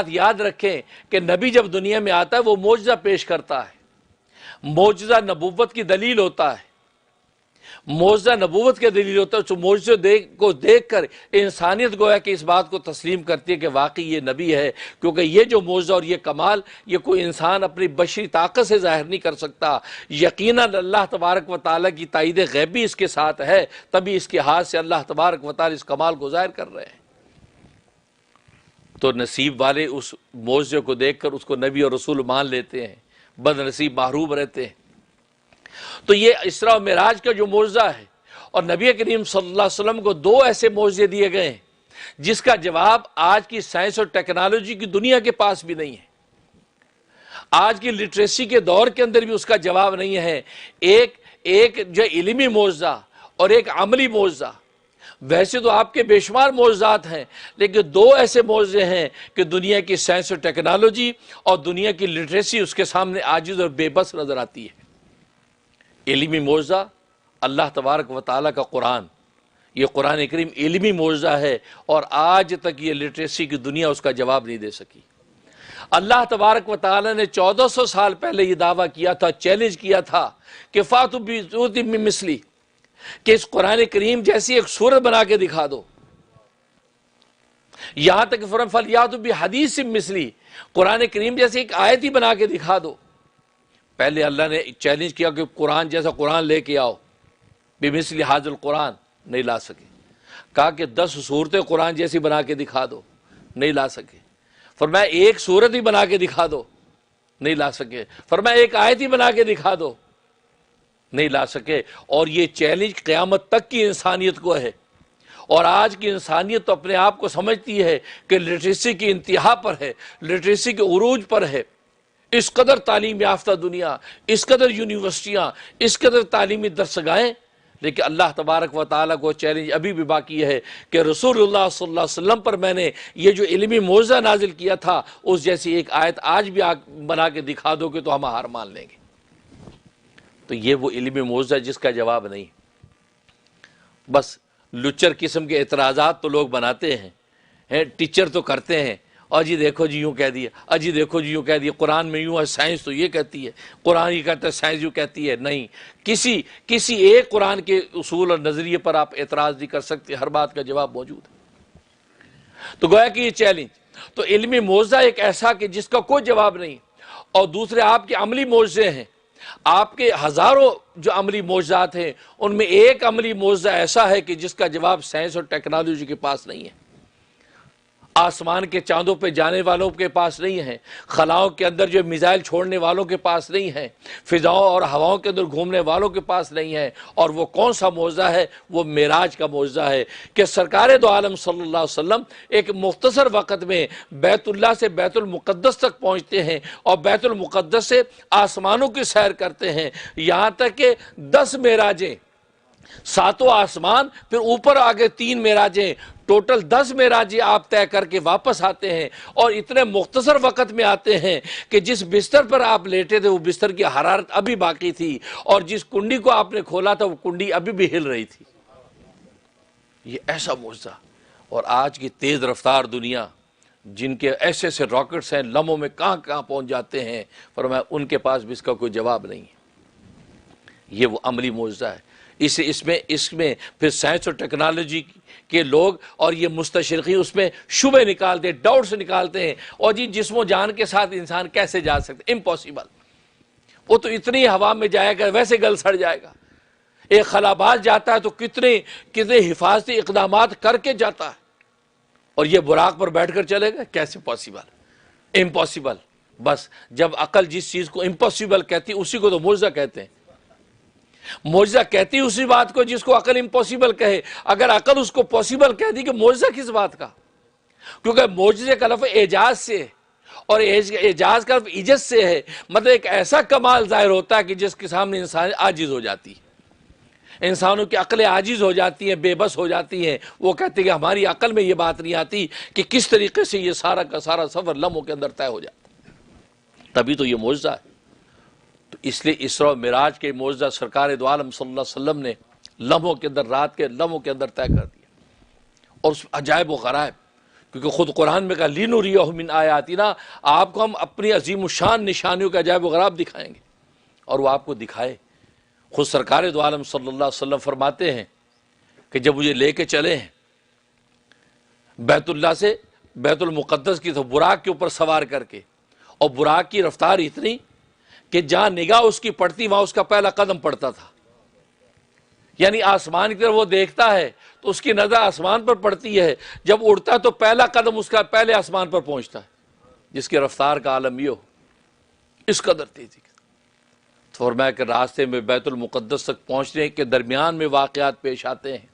یاد رکھیں کہ نبی جب دنیا میں آتا ہے وہ معجزہ پیش کرتا ہے، معجزہ نبوت کی دلیل ہوتا ہے، معجزہ نبوت کی دلیل ہوتا ہے۔ تو معجزے کو دیکھ کر انسانیت گویا کہ اس بات کو تسلیم کرتی ہے کہ واقعی یہ نبی ہے، کیونکہ یہ جو معجزہ اور یہ کمال یہ کوئی انسان اپنی بشری طاقت سے ظاہر نہیں کر سکتا، یقیناً اللہ تبارک و تعالیٰ کی تائید غیبی اس کے ساتھ ہے، تبھی اس کے ہاتھ سے اللہ تبارک و تعالیٰ اس کمال کو ظاہر کر رہے ہیں۔ تو نصیب والے اس معجزے کو دیکھ کر اس کو نبی اور رسول مان لیتے ہیں، بد نصیب محروم رہتے ہیں۔ تو یہ اسراء و معراج کا جو معجزہ ہے، اور نبی کریم صلی اللہ علیہ وسلم کو دو ایسے معجزے دیے گئے ہیں جس کا جواب آج کی سائنس اور ٹیکنالوجی کی دنیا کے پاس بھی نہیں ہے، آج کی لٹریسی کے دور کے اندر بھی اس کا جواب نہیں ہے۔ ایک جو علمی معجزہ اور ایک عملی معجزہ۔ ویسے تو آپ کے بے شمار معجزات ہیں، لیکن دو ایسے معجزے ہیں کہ دنیا کی سائنس اور ٹیکنالوجی اور دنیا کی لٹریسی اس کے سامنے عاجز اور بے بس نظر آتی ہے۔ علمی معجزہ اللہ تبارک و تعالیٰ کا قرآن، یہ قرآن کریم علمی معجزہ ہے، اور آج تک یہ لٹریسی کی دنیا اس کا جواب نہیں دے سکی۔ اللہ تبارک و تعالیٰ نے 1400 سال پہلے یہ دعویٰ کیا تھا، چیلنج کیا تھا کہ فَأْتُوا بِسُورَةٍ مِّن مِّثْلِهِ، کہ اس قرآن کریم جیسی ایک سورت بنا کے دکھا دو۔ یہاں تک کہ فَلْيَأْتُوا بِحَدِيثٍ مِّثْلِهِ، قرآن کریم جیسی ایک آیت ہی بنا کے دکھا دو۔ پہلے اللہ نے چیلنج کیا کہ قرآن جیسا قرآن لے کے آؤ، بِمِثْلِ هَذَا الْقُرْآنِ، نہیں لا سکے۔ کہا کہ 10 صورتیں قرآن جیسی بنا کے دکھا دو، نہیں لا سکے۔ فرمایا ایک صورت ہی بنا کے دکھا دو، نہیں لا سکے۔ فرمایا ایک آیت ہی بنا کے دکھا دو، نہیں لا سکے۔ اور یہ چیلنج قیامت تک کی انسانیت کو ہے، اور آج کی انسانیت تو اپنے آپ کو سمجھتی ہے کہ لٹریسی کی انتہا پر ہے، لٹریسی کے عروج پر ہے۔ اس قدر تعلیم یافتہ دنیا، اس قدر یونیورسٹیاں، اس قدر تعلیمی درسگاہیں، لیکن اللہ تبارک و تعالیٰ کو چیلنج ابھی بھی باقی ہے کہ رسول اللہ صلی اللہ علیہ وسلم پر میں نے یہ جو علمی معجزہ نازل کیا تھا اس جیسی ایک آیت آج بھی بنا کے دکھا دو کہ تو ہم ہار مان لیں گے۔ تو یہ وہ علمی معجزہ جس کا جواب نہیں۔ بس لچر قسم کے اعتراضات تو لوگ بناتے ہیں، ٹیچر تو کرتے ہیں، اور جی دیکھو جی یوں کہہ دیا، جی دیکھو جی یوں کہہ دیا، قرآن میں یوں ہے، سائنس تو یہ کہتی ہے، قرآن یہ کہتا ہے، سائنس یوں کہتی ہے۔ نہیں، کسی ایک قرآن کے اصول اور نظریے پر آپ اعتراض نہیں کر سکتے، ہر بات کا جواب موجود ہے۔ تو گویا کہ یہ چیلنج، تو علمی معجزہ ایک ایسا کہ جس کا کوئی جواب نہیں، اور دوسرے آپ کے عملی معجزے ہیں، آپ کے ہزاروں جو عملی معجزات ہیں ان میں ایک عملی معجزہ ایسا ہے کہ جس کا جواب سائنس اور ٹیکنالوجی کے پاس نہیں ہے۔ آسمان کے چاندوں پہ جانے والوں کے پاس نہیں ہے، خلاؤں کے اندر جو میزائل چھوڑنے والوں کے پاس نہیں ہے، فضاؤں اور ہواؤں کے اندر گھومنے والوں کے پاس نہیں ہے۔ اور وہ کون سا معجزہ ہے؟ وہ معراج کا معجزہ ہے کہ سرکار دو عالم صلی اللہ علیہ وسلم ایک مختصر وقت میں بیت اللہ سے بیت المقدس تک پہنچتے ہیں، اور بیت المقدس سے آسمانوں کی سیر کرتے ہیں، یہاں تک کہ 10 معراجیں، 7 آسمان، پھر اوپر آگے 3 معراجیں، ٹوٹل 10 معراجیں آپ طے کر کے واپس آتے ہیں، اور اتنے مختصر وقت میں آتے ہیں کہ جس بستر پر آپ لیٹے تھے وہ بستر کی حرارت ابھی باقی تھی، اور جس کنڈی کو آپ نے کھولا تھا وہ کنڈی ابھی بھی ہل رہی تھی۔ یہ ایسا معجزہ۔ اور آج کی تیز رفتار دنیا جن کے ایسے ایسے راکٹس ہیں، لمحوں میں کہاں کہاں پہنچ جاتے ہیں، فرمایا ان کے پاس بھی اس کا کوئی جواب نہیں ہے۔ یہ وہ عملی معجزہ ہے۔ اس میں پھر سائنس اور ٹیکنالوجی کے لوگ اور یہ مستشرقین اس میں شبہ نکالتے ہیں، ڈاؤٹس نکالتے ہیں، اور جی جسم و جان کے ساتھ انسان کیسے جا سکتے، امپاسبل، وہ تو اتنی ہوا میں جائے گا ویسے گل سڑ جائے گا۔ ایک خلاباز جاتا ہے تو کتنے حفاظتی اقدامات کر کے جاتا ہے، اور یہ براق پر بیٹھ کر چلے گا، کیسے پاسبل، امپاسبل۔ بس جب عقل جس چیز کو امپاسبل کہتی ہے اسی کو تو معجزہ کہتے ہیں۔ معجزہ کہتی اسی بات کو جس کو عقل امپاسبل کہے۔ اگر عقل اس کو پاسبل کہہ دی کہ معجزہ کس بات کا؟ کیونکہ معجزے کا لفظ اعجاز سے ہے، اور اعجاز کا لفظ ایجز سے ہے، مطلب ایک ایسا کمال ظاہر ہوتا ہے کہ جس کے سامنے انسان عاجز ہو جاتی ہے، انسانوں کی عقلیں عاجز ہو جاتی ہیں، بے بس ہو جاتی ہیں۔ وہ کہتے ہیں کہ ہماری عقل میں یہ بات نہیں آتی کہ کس طریقے سے یہ سارا کا سارا سفر لمحوں کے اندر طے ہو جاتا ہے۔ تبھی تو یہ معجزہ ہے۔ تو اس لیے اسراء و معراج کے معجزہ سرکار دو عالم صلی اللہ علیہ وسلم نے لمحوں کے اندر، رات کے لمحوں کے اندر طے کر دیا۔ اور اس عجائب و غرائب کیونکہ خود قرآن میں کہا لِنُرِيَهُ مِنْ آیاتنا، آپ کو ہم اپنی عظیم الشان نشانیوں کا عجائب و غراب دکھائیں گے، اور وہ آپ کو دکھائے۔ خود سرکار دو عالم صلی اللہ علیہ وسلم فرماتے ہیں کہ جب مجھے لے کے چلے ہیں بیت اللہ سے بیت المقدس کی، تو براق کے اوپر سوار کر کے، اور براق کی رفتار اتنی کہ جہاں نگاہ اس کی پڑتی وہاں اس کا پہلا قدم پڑتا تھا، یعنی آسمان کی طرف وہ دیکھتا ہے تو اس کی نظر آسمان پر پڑتی ہے، جب اڑتا ہے تو پہلا قدم اس کا پہلے آسمان پر پہنچتا ہے، جس کی رفتار کا عالم یہ ہو، اس قدر تیزی۔ تو فرمایا کہ راستے میں بیت المقدس تک پہنچنے کے درمیان میں واقعات پیش آتے ہیں۔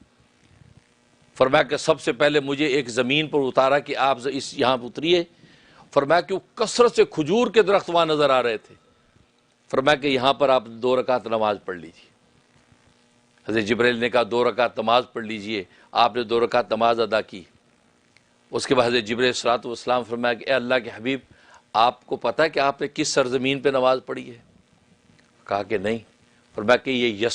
فرمایا کہ سب سے پہلے مجھے ایک زمین پر اتارا کہ آپ اس یہاں اتریے۔ فرمایا کہ وہ کثرت سے کھجور کے درخت وہاں نظر آ رہے تھے۔ فرمایا کہ یہاں پر آپ 2 رکعت نماز پڑھ لیجیے۔ حضرت جبریل نے کہا 2 رکعت نماز پڑھ لیجئے، آپ نے 2 رکعت نماز ادا کی۔ اس کے بعد حضرت جبریل صلی والسلام فرمایا کہ اے اللہ کے حبیب، آپ کو پتہ ہے کہ آپ نے کس سرزمین پہ نماز پڑھی ہے؟ کہا کہ نہیں۔ فرمایا کہ یہ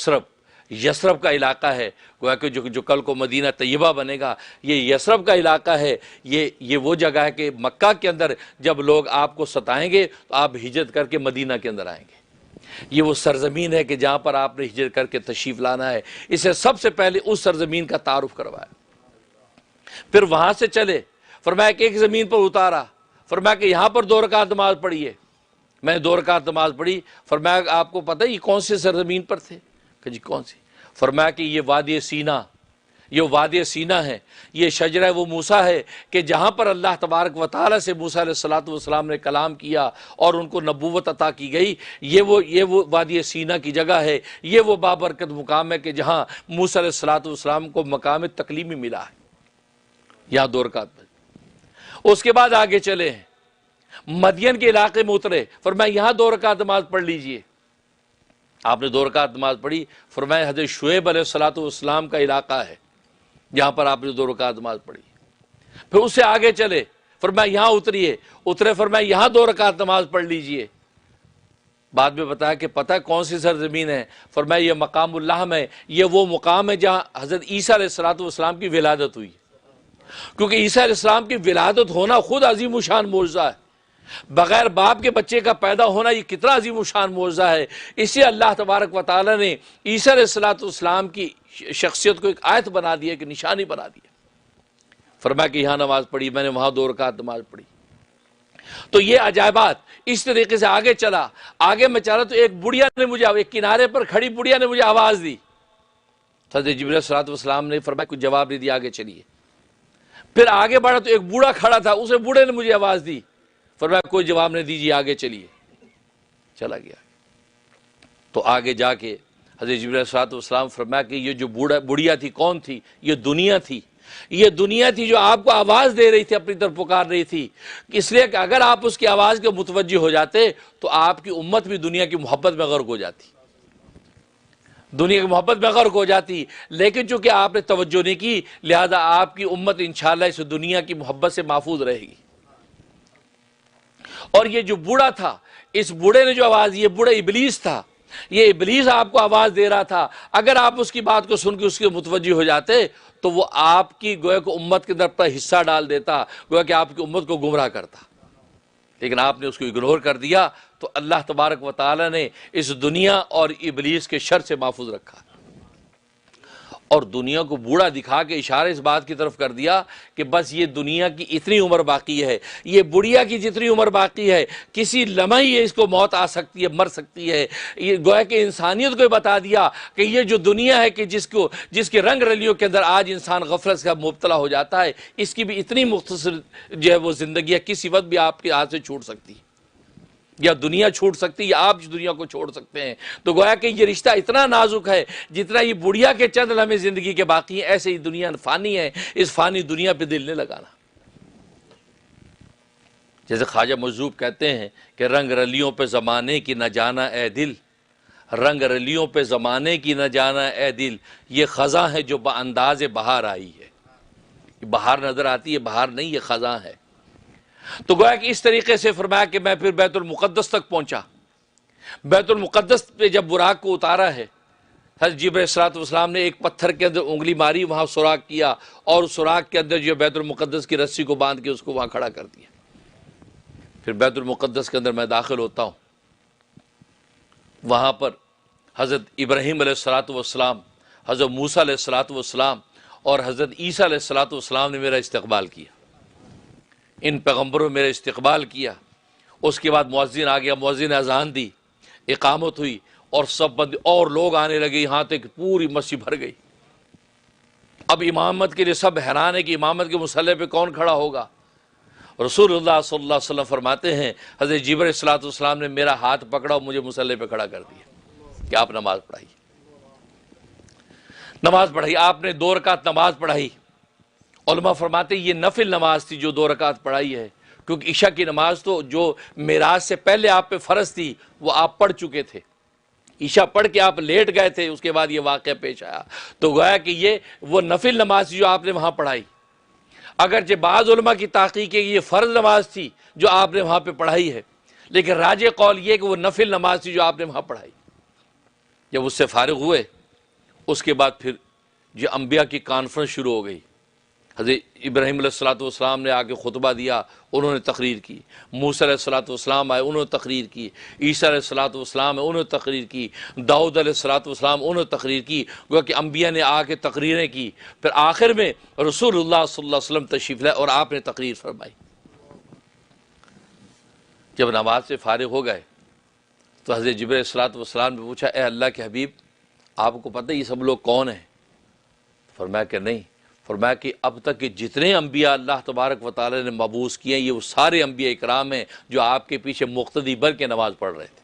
یثرب کا علاقہ ہے، گویا کہ جو کل کو مدینہ طیبہ بنے گا، یہ یثرب کا علاقہ ہے، یہ وہ جگہ ہے کہ مکہ کے اندر جب لوگ آپ کو ستائیں گے تو آپ ہجرت کر کے مدینہ کے اندر آئیں گے۔ یہ وہ سرزمین ہے کہ جہاں پر آپ نے ہجرت کر کے تشریف لانا ہے۔ اسے سب سے پہلے اس سرزمین کا تعارف کروایا، پھر وہاں سے چلے۔ فرمایا کہ ایک زمین پر اتارا، فرمایا کہ یہاں پر 2 رکعت نماز پڑھیے۔ میں نے 2 رکعت نماز پڑھی۔ فرمایا کہ آپ کو پتہ ہے یہ کون سی سرزمین پر تھے؟ کہ جی کون سی؟ فرمایا کہ یہ وادی سینا، یہ وادی سینا ہے، یہ شجرہ وہ موسیٰ ہے کہ جہاں پر اللہ تبارک و تعالیٰ سے موسیٰ علیہ السلام نے کلام کیا اور ان کو نبوت عطا کی گئی۔ یہ وہ وادی سینا کی جگہ ہے، یہ وہ بابرکت مقام ہے کہ جہاں موسیٰ علیہ السلام کو مقام تکلیمی ملا ہے۔ یہاں 2 رکعت پڑھی۔ اس کے بعد آگے چلے ہیں، مدین کے علاقے میں اترے۔ فرمایا یہاں 2 رکعت نماز پڑھ لیجئے۔ آپ نے 2 رکعت نماز پڑھی۔ فرمایا حضرت شعیب علیہ السلام کا علاقہ ہے، یہاں پر آپ نے 2 رکعت نماز پڑھی۔ پھر اس سے آگے چلے، فرمایا یہاں اترے، فرمایا یہاں 2 رکعت نماز پڑھ لیجئے۔ بعد میں بتایا کہ پتہ ہے کون سی سرزمین ہے؟ فرمایا یہ مقام اللحم ہے، یہ وہ مقام ہے جہاں حضرت عیسیٰ علیہ السلام کی ولادت ہوئی، کیونکہ عیسیٰ علیہ السلام کی ولادت ہونا خود عظیم الشان معجزہ ہے۔ بغیر باپ کے بچے کا پیدا ہونا یہ کتنا عظیم الشان معجزہ ہے۔ اسی اللہ تبارک و تعالیٰ نے عیسیٰ علیہ السلام کی شخصیت کو ایک آیت بنا دیا، ایک نشانی بنا دیا۔ فرمایا کہ یہاں نماز پڑھی، میں نے وہاں 2 رکعت نماز پڑھی۔ تو یہ عجائبات اس طریقے سے آگے چلا۔ آگے میں چلا تو ایک بڑھیا نے مجھے، ایک کنارے پر کھڑی بڑھیا نے مجھے آواز دی۔ حضرت جبریل صلی اللہ علیہ وسلم نے فرمایا کوئی جواب نہیں دیا، آگے چلیے۔ پھر آگے بڑھا تو ایک بوڑھا کھڑا تھا، اسے بوڑھے نے مجھے آواز دی۔ فرمایا کوئی جواب نہیں دیجیے، آگے چلیے۔ چلا گیا۔ تو آگے جا کے حضرت جبریل صلی اللہ علیہ وسلم فرمایا کہ یہ جو بڑھیا تھی کون تھی؟ یہ دنیا تھی، یہ دنیا تھی جو آپ کو آواز دے رہی تھی، اپنی طرف پکار رہی تھی، اس لیے کہ اگر آپ اس کی آواز کے متوجہ ہو جاتے تو آپ کی امت بھی دنیا کی محبت میں غرق ہو جاتی، دنیا کی محبت میں غرق ہو جاتی۔ لیکن چونکہ آپ نے توجہ نہیں کی، لہذا آپ کی امت انشاءاللہ اس دنیا کی محبت سے محفوظ رہے گی۔ اور یہ جو بوڑھا تھا، اس بوڑھے نے جو آواز، یہ بوڑھا ابلیس تھا، یہ ابلیس آپ کو آواز دے رہا تھا۔ اگر آپ اس کی بات کو سن کے اس کے متوجہ ہو جاتے تو وہ آپ کی گویا کو امت کے در پر حصہ ڈال دیتا، گویا کہ آپ کی امت کو گمراہ کرتا۔ لیکن آپ نے اس کو اگنور کر دیا، تو اللہ تبارک و تعالی نے اس دنیا اور ابلیس کے شر سے محفوظ رکھا، اور دنیا کو بوڑھا دکھا کے اشارہ اس بات کی طرف کر دیا کہ بس یہ دنیا کی اتنی عمر باقی ہے، یہ بڑھیا کی جتنی عمر باقی ہے، کسی لمحے ہی اس کو موت آ سکتی ہے، مر سکتی ہے۔ یہ گویا کہ انسانیت کو بتا دیا کہ یہ جو دنیا ہے کہ جس کے رنگ رلیوں کے اندر آج انسان غفلت کا مبتلا ہو جاتا ہے، اس کی بھی اتنی مختصر جو ہے وہ زندگی ہے، کسی وقت بھی آپ کے ہاتھ سے چھوٹ سکتی ہے، یا دنیا چھوٹ سکتی ہے، یا آپ دنیا کو چھوڑ سکتے ہیں۔ تو گویا کہ یہ رشتہ اتنا نازک ہے، جتنا یہ بڑھیا کے چند لمحے زندگی کے باقی ہیں، ایسے ہی دنیا فانی ہے، اس فانی دنیا پہ دل نہیں لگانا۔ جیسے خواجہ مجذوب کہتے ہیں کہ رنگ رلیوں پہ زمانے کی نہ جانا اے دل، رنگ رلیوں پہ زمانے کی نہ جانا اے دل، یہ خزاں ہے جو بانداز بہار آئی ہے۔ یہ بہار نظر آتی ہے، بہار نہیں، یہ خزاں ہے۔ تو گویا کہ اس طریقے سے فرمایا کہ میں پھر بیت المقدس تک پہنچا۔ بیت المقدس پہ جب براق کو اتارا ہے حضرت جبرائیل علیہ السلام نے ایک پتھر کے اندر انگلی ماری، وہاں سوراخ کیا، اور سوراخ کے اندر جو بیت المقدس کی رسی کو باندھ کے اس کو وہاں کھڑا کر دیا۔ پھر بیت المقدس کے اندر میں داخل ہوتا ہوں، وہاں پر حضرت ابراہیم علیہ السلام، حضرت موسیٰ علیہ السلام اور حضرت عیسیٰ علیہ السلام نے میرا استقبال کیا۔ ان پیغمبروں نے میرا استقبال کیا۔ اس کے بعد مؤذن آ گیا، مؤذن نے اذان دی، اقامت ہوئی، اور سب بندے اور لوگ آنے لگے، یہاں تک پوری مسجد بھر گئی۔ اب امامت کے لیے سب حیران ہے کہ امامت کے مصلی پہ کون کھڑا ہوگا۔ رسول اللہ صلی اللہ علیہ وسلم فرماتے ہیں حضرت جبرائیل علیہ السلام نے میرا ہاتھ پکڑا اور مجھے مصلی پہ کھڑا کر دیا کہ آپ نماز پڑھائیے۔ نماز پڑھائی، آپ نے 2 رکعت نماز پڑھائی۔ علماء فرماتے ہیں یہ نفل نماز تھی جو 2 رکعت پڑھائی ہے، کیونکہ عشاء کی نماز تو جو معراج سے پہلے آپ پہ فرض تھی وہ آپ پڑھ چکے تھے۔ عشاء پڑھ کے آپ لیٹ گئے تھے، اس کے بعد یہ واقعہ پیش آیا، تو گویا کہ یہ وہ نفل نماز تھی جو آپ نے وہاں پڑھائی۔ اگرچہ بعض علماء کی تحقیق ہے کہ یہ فرض نماز تھی جو آپ نے وہاں پہ پڑھائی ہے، لیکن راجح قول یہ کہ وہ نفل نماز تھی جو آپ نے وہاں پڑھائی۔ جب اس سے فارغ ہوئے، اس کے بعد پھر جو انبیاء کی کانفرنس شروع ہو گئی۔ حضرت ابراہیم علیہ السلام نے آ کے خطبہ دیا، انہوں نے تقریر کی۔ موسیٰ علیہ السلام آئے، انہوں نے تقریر کی۔ عیسیٰ علیہ السلام آئے، انہوں نے تقریر کی۔ داؤد علیہ السلام انہوں نے تقریر کی۔ گویا کہ انبیاء نے آ کے تقریریں کی۔ پھر آخر میں رسول اللہ صلی اللہ علیہ وسلم تشریف لائے اور آپ نے تقریر فرمائی۔ جب نماز سے فارغ ہو گئے تو حضرت جبرائیل علیہ السلام نے پوچھا، اے اللہ کے حبیب، آپ کو پتہ ہے یہ سب لوگ کون ہیں؟ فرمایا کہ نہیں۔ فرمایا کہ اب تک کہ جتنے انبیاء اللہ تبارک و تعالی نے مبعوث کیے ہیں، یہ وہ سارے انبیاء اکرام ہیں جو آپ کے پیچھے مقتدی بن کے نماز پڑھ رہے تھے۔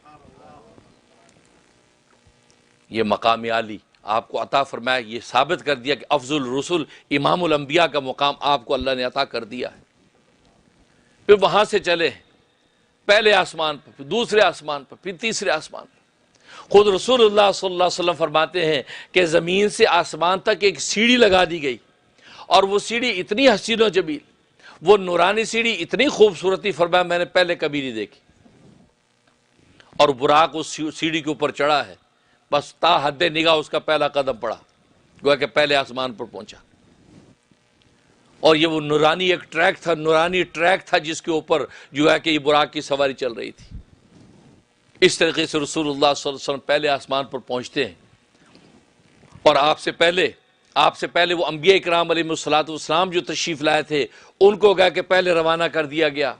یہ مقام عالی آپ کو عطا فرمایا، یہ ثابت کر دیا کہ افضل الرسل امام الانبیاء کا مقام آپ کو اللہ نے عطا کر دیا ہے۔ پھر وہاں سے چلے پہلے آسمان پر، پھر دوسرے آسمان پر، پھر تیسرے آسمان پر۔ خود رسول اللہ صلی اللہ علیہ وسلم فرماتے ہیں کہ زمین سے آسمان تک ایک سیڑھی لگا دی گئی، اور وہ سیڑھی اتنی حسین و جمیل، وہ نورانی سیڑھی اتنی خوبصورتی، فرمایا میں نے پہلے کبھی نہیں دیکھی۔ اور براق اس سیڑھی کے اوپر چڑھا ہے، بس تا حد نگاہ اس کا پہلا قدم پڑا، گویا کہ پہلے آسمان پر پہنچا۔ اور یہ وہ نورانی ایک ٹریک تھا، نورانی ٹریک تھا جس کے اوپر جو ہے کہ یہ براق کی سواری چل رہی تھی۔ اس طریقے سے رسول اللہ صلی اللہ علیہ وسلم پہلے آسمان پر پہنچتے ہیں، اور آپ سے پہلے وہ انبیاء اکرام علیہ السلام جو تشریف لائے تھے ان کو گیا کہ پہلے روانہ کر دیا گیا،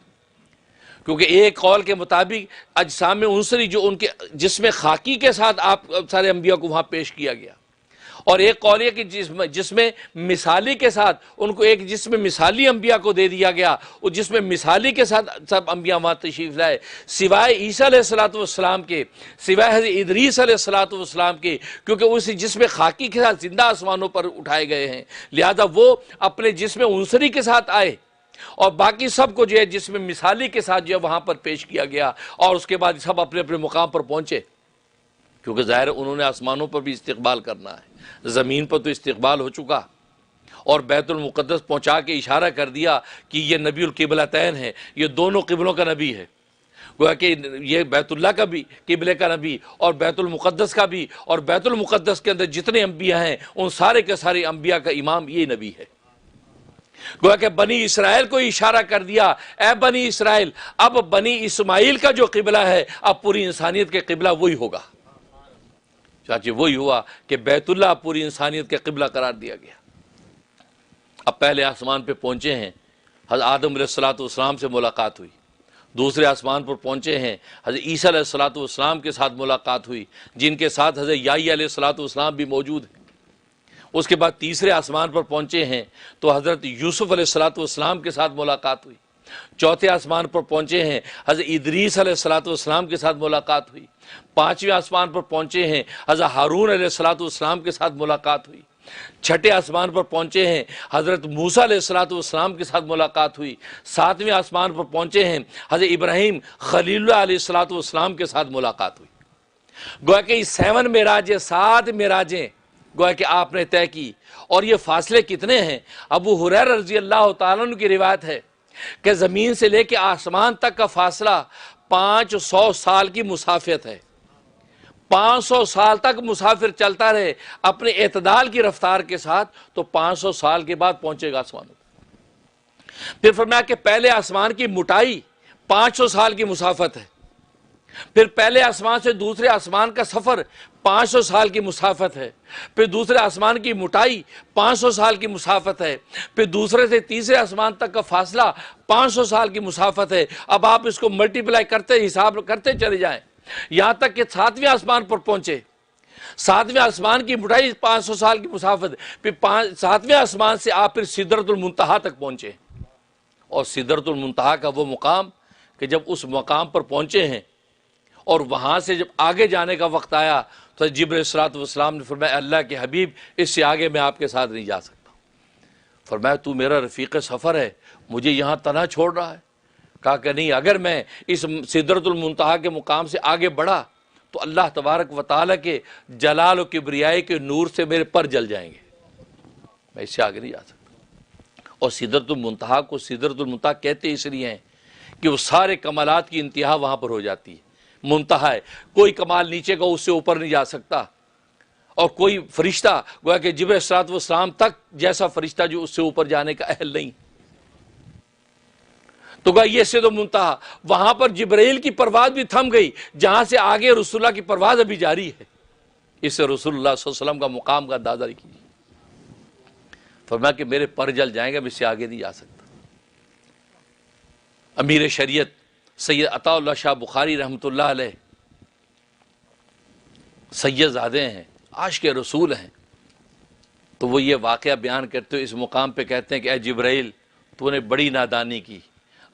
کیونکہ ایک قول کے مطابق اجسام عنصری جو ان کے جسم خاکی کے ساتھ آپ سارے انبیاء کو وہاں پیش کیا گیا، اور ایک قول یہ کہ جسم مثالی کے ساتھ ان کو ایک جسم مثالی انبیاء کو دے دیا گیا، اور جسم مثالی کے ساتھ سب انبیاء وہاں تشریف لائے، سوائے عیسیٰ علیہ السلام کے، سوائے حضرت ادریس علیہ السلام کے، کیونکہ اسی جسم خاکی کے ساتھ زندہ آسمانوں پر اٹھائے گئے ہیں، لہذا وہ اپنے جسم عنصری کے ساتھ آئے، اور باقی سب کو جو ہے جسم مثالی کے ساتھ جو ہے وہاں پر پیش کیا گیا، اور اس کے بعد سب اپنے اپنے مقام پر پہنچے، کیونکہ ظاہر انہوں نے آسمانوں پر بھی استقبال کرنا ہے، زمین پر تو استقبال ہو چکا، اور بیت المقدس پہنچا کے اشارہ کر دیا کہ یہ نبی القبلتین ہے، یہ دونوں قبلوں کا نبی ہے، گویا کہ یہ بیت اللہ کا بھی قبلے کا نبی اور بیت المقدس کا بھی، اور بیت المقدس کے اندر جتنے انبیاء ہیں ان سارے کے سارے انبیاء کا امام یہ نبی ہے۔ گویا کہ بنی اسرائیل کو اشارہ کر دیا، اے بنی اسرائیل، اب بنی اسماعیل کا جو قبلہ ہے اب پوری انسانیت کے قبلہ وہی ہوگا۔ چاچے وہی ہوا کہ بیت اللہ پوری انسانیت کے قبلہ قرار دیا گیا۔ اب پہلے آسمان پہ پہنچے ہیں، حضرت آدم علیہ السلام سے ملاقات ہوئی، دوسرے آسمان پر پہنچے ہیں، حضرت عیسیٰ علیہ السلام کے ساتھ ملاقات ہوئی، جن کے ساتھ حضرت یحییٰ علیہ السلام بھی موجود ہیں۔ اس کے بعد تیسرے آسمان پر پہنچے ہیں تو حضرت یوسف علیہ السلام کے ساتھ ملاقات ہوئی، چوتھے آسمان پر پہنچے ہیں حضرت ادریس علیہ السلام کے ساتھ ملاقات ہوئی، پانچویں آسمان پر پہنچے ہیں حضرت ہارون علیہ السلام کے ساتھ ملاقات ہوئی، چھٹے آسمان پر پہنچے ہیں حضرت موسیٰ علیہ السلام کے ساتھ ملاقات ہوئی، ساتویں آسمان پر پہنچے ہیں حضرت ابراہیم خلیل اللہ علیہ السلام کے ساتھ ملاقات ہوئی۔ گویا کہ 7 معراجیں، 7 معراجیں گویا کہ آپ نے طے کی، اور یہ فاصلے کتنے ہیں؟ ابو ہریرہ رضی اللہ تعالیٰ عنہ کی روایت ہے کہ زمین سے لے کے آسمان تک کا فاصلہ 500 سال کی مسافت ہے، 500 سال تک مسافر چلتا رہے اپنے اعتدال کی رفتار کے ساتھ تو 500 سال کے بعد پہنچے گا آسمانوں پر۔ پھر فرمایا کہ پہلے آسمان کی موٹائی 500 سال کی مسافت ہے، پھر پہلے آسمان سے دوسرے آسمان کا سفر 500 سال کی مسافت ہے، پھر دوسرے آسمان کی موٹائی 500 سال کی مسافت ہے، پھر دوسرے سے تیسرے آسمان تک کا فاصلہ 500 سال کی مسافت ہے۔ اب آپ اس کو ملٹیپلائی کرتے حساب کرتے چلے جائیں یہاں تک کہ 7ویں آسمان پر پہنچے۔ 7ویں آسمان کی موٹائی 500 سال کی مسافت ہے، پھر 7ویں آسمان سے آپ پھر سدرۃ المنتہا تک پہنچے، اور سدرۃ المنتہا کا وہ مقام کہ جب اس مقام پر پہنچے ہیں اور وہاں سے جب آگے جانے کا وقت آیا تو جبرائیل السلام نے فرمایا اللہ کے حبیب اس سے آگے میں آپ کے ساتھ نہیں جا سکتا۔ فرمایا تو میرا رفیق سفر ہے، مجھے یہاں تنہا چھوڑ رہا ہے؟ کہا کہ نہیں، اگر میں اس سدرۃ المنتہا کے مقام سے آگے بڑھا تو اللہ تبارک و تعالیٰ کے جلال و کبریائی کے نور سے میرے پر جل جائیں گے، میں اس سے آگے نہیں جا سکتا۔ اور سدرۃ المنتہا کو سدرۃ المنتہا کہتے اس لیے ہیں کہ وہ سارے کمالات کی انتہا وہاں پر ہو جاتی ہے، منتہا ہے، کوئی کمال نیچے کا اس سے اوپر نہیں جا سکتا، اور کوئی فرشتہ گویا کہ جبرائیل السلام تک جیسا فرشتہ جو اس سے اوپر جانے کا اہل نہیں۔ تو کہا یہ سدرۃ المنتہا، وہاں پر جبرائیل کی پرواز بھی تھم گئی، جہاں سے آگے رسول اللہ کی پرواز ابھی جاری ہے۔ اس سے رسول اللہ صلی اللہ علیہ وسلم کا مقام کا اندازہ کیجیے۔ فرمایا کہ میرے پر جل جائیں گے، میں اس سے آگے نہیں جا سکتا۔ امیر شریعت سید عطا اللہ شاہ بخاری رحمۃ اللہ علیہ سید زادے ہیں، عاشق رسول ہیں، تو وہ یہ واقعہ بیان کرتے ہوئے اس مقام پہ کہتے ہیں کہ اے جبرائیل تو نے بڑی نادانی کی،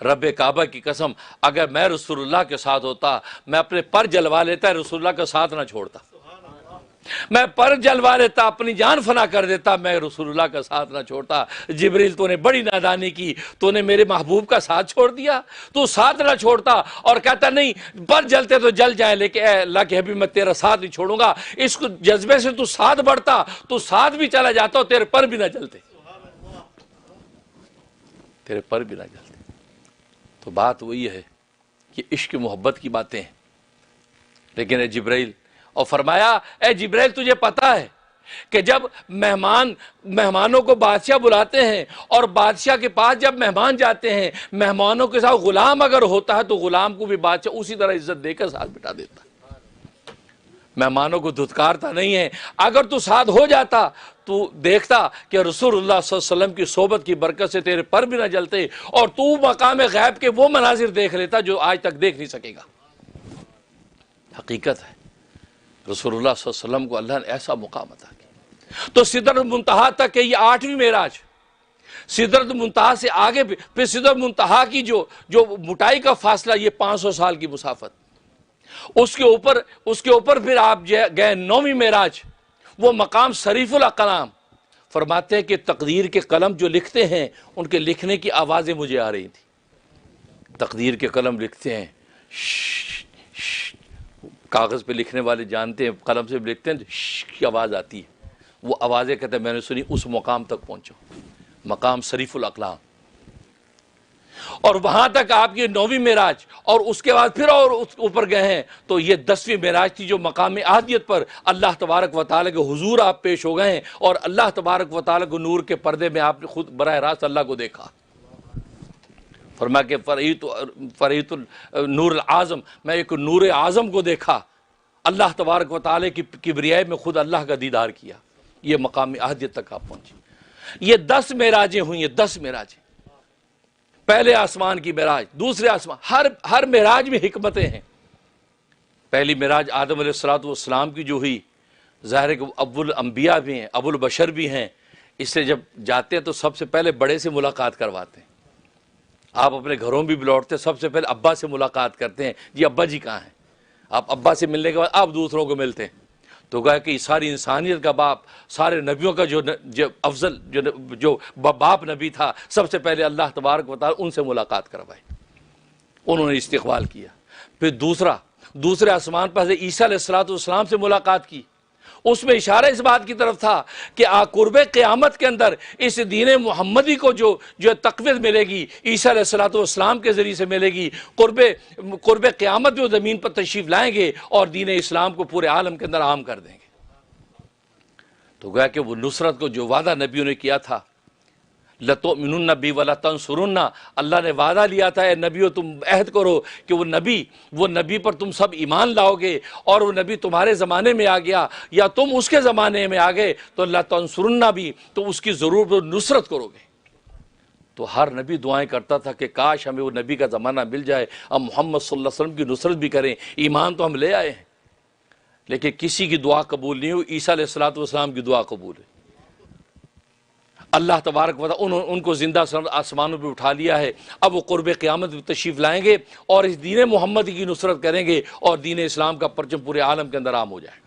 رب کعبہ کی قسم اگر میں رسول اللہ کے ساتھ ہوتا میں اپنے پر جلوا لیتا، رسول اللہ کا ساتھ نہ چھوڑتا، میں پر جلوا لیتا، اپنی جان فنا کر دیتا، میں رسول اللہ کا ساتھ نہ چھوڑتا۔ جبرائیل تو نے بڑی نادانی کی، تو نے میرے محبوب کا ساتھ چھوڑ دیا، تو ساتھ نہ چھوڑتا اور کہتا نہیں پر جلتے تو جل جائیں لیکن اے اللہ کے حبیب میں تیرا ساتھ نہیں چھوڑوں گا۔ اس جذبے سے تو ساتھ بڑھتا تو ساتھ بھی چلا جاتا اور تیرے پر بھی نہ جلتے، تیرے پر بھی نہ جلتے۔ تو بات وہی ہے کہ عشق محبت کی باتیں ہیں، لیکن اے جبرائیل، اور فرمایا اے جبرائیل تجھے پتا ہے کہ جب مہمانوں کو بادشاہ بلاتے ہیں اور بادشاہ کے پاس جب مہمان جاتے ہیں، مہمانوں کے ساتھ غلام اگر ہوتا ہے تو غلام کو بھی بادشاہ اسی طرح عزت دے کر ساتھ بٹھا دیتا ہے، مہمانوں کو دھتکارتا نہیں ہے۔ اگر تو ساتھ ہو جاتا تو دیکھتا کہ رسول اللہ صلی اللہ علیہ وسلم کی صحبت کی برکت سے تیرے پر بھی نہ جلتے اور تو مقام غیب کے وہ مناظر دیکھ لیتا جو آج تک دیکھ نہیں سکے گا۔ حقیقت ہے رسول اللہ صلی اللہ علیہ وسلم کو اللہ نے ایسا مقام عطا کیا۔ تو سدرۃ المنتہا تک کہ یہ 8ویں معراج، سدرۃ المنتہا سے آگے پھر سدرۃ المنتہا کی جو موٹائی کا فاصلہ یہ 500 سال کی مسافت، اس کے اوپر پھر آپ گئے 9ویں معراج، وہ مقام شریف الاقلام۔ فرماتے ہیں کہ تقدیر کے قلم جو لکھتے ہیں ان کے لکھنے کی آوازیں مجھے آ رہی تھی۔ تقدیر کے قلم لکھتے ہیں، کاغذ پہ لکھنے والے جانتے ہیں، قلم سے لکھتے ہیں کی آواز آتی ہے، وہ آوازیں کہتے ہیں میں نے سنی، اس مقام تک پہنچا، مقام شریف الاقلام۔ اور وہاں تک آپ کی 9ویں معراج، اور اس کے بعد پھر اور اوپر گئے ہیں تو یہ 10ویں معراج تھی جو مقام احدیت پر اللہ تبارک و تعالیٰ کے حضور آپ پیش ہو گئے ہیں، اور اللہ تبارک و تعالیٰ کو نور کے پردے میں آپ نے خود براہ راست اللہ کو دیکھا۔ فرمایا کہ فرحیت نور العظم، میں ایک نور اعظم کو دیکھا، اللہ تبارک و تعالیٰ کی کبریائی میں خود اللہ کا دیدار کیا۔ یہ مقام احدیت تک آپ پہنچے۔ یہ 10 معراجیں ہوئی ہیں، 10 معراجیں، پہلے آسمان کی معراج، دوسرے آسمان، ہر معراج میں حکمتیں ہیں۔ پہلی معراج آدم علیہ السلام کی جو ہوئی، ظاہر ہے کہ ابو الانبیاء بھی ہیں، ابو البشر بھی ہیں، اس سے جب جاتے ہیں تو سب سے پہلے بڑے سے ملاقات کرواتے ہیں۔ آپ اپنے گھروں بھی لوٹتے سب سے پہلے ابا سے ملاقات کرتے ہیں، جی ابا جی کہاں ہیں؟ آپ ابا سے ملنے کے بعد آپ دوسروں کو ملتے ہیں۔ تو کہا کہ ساری انسانیت کا باپ، سارے نبیوں کا جو افضل جو باپ نبی تھا، سب سے پہلے اللہ تبارک و تعالیٰ ان سے ملاقات کروائی، انہوں نے استقبال کیا۔ پھر دوسرے آسمان پر حضرت عیسیٰ علیہ السلام سے ملاقات کی، اس میں اشارہ اس بات کی طرف تھا کہ قرب قیامت کے اندر اس دین محمدی کو جو تقویت ملے گی عیسیٰ علیہ الصلوۃ والسلام کے ذریعے سے ملے گی، قرب قیامت میں وہ زمین پر تشریف لائیں گے اور دین اسلام کو پورے عالم کے اندر عام کر دیں گے۔ تو گویا کہ وہ نصرت کو جو وعدہ نبیوں نے کیا تھا، لَتُؤْمِنُنَّ بِي وَلَتَنْصُرُنَّ، اللہ نے وعدہ لیا تھا اے نبیو تم عہد کرو کہ وہ نبی پر تم سب ایمان لاؤ گے، اور وہ نبی تمہارے زمانے میں آ گیا یا تم اس کے زمانے میں آ گئے تو لَتَنْصُرُنَّ بھی تو اس کی ضرور نصرت کرو گے۔ تو ہر نبی دعائیں کرتا تھا کہ کاش ہمیں وہ نبی کا زمانہ مل جائے، ہم محمد صلی اللہ علیہ وسلم کی نصرت بھی کریں، ایمان تو ہم لے آئے ہیں، لیکن کسی کی دعا قبول نہیں ہوئی، عیسیٰ علیہ الصلوۃ والسلام کی دعا قبول ہے۔ اللہ تبارک و تعالیٰ ان کو زندہ آسمانوں پہ اٹھا لیا ہے، اب وہ قرب قیامت میں تشریف لائیں گے اور اس دین محمد کی نصرت کریں گے اور دین اسلام کا پرچم پورے عالم کے اندر عام ہو جائے گا۔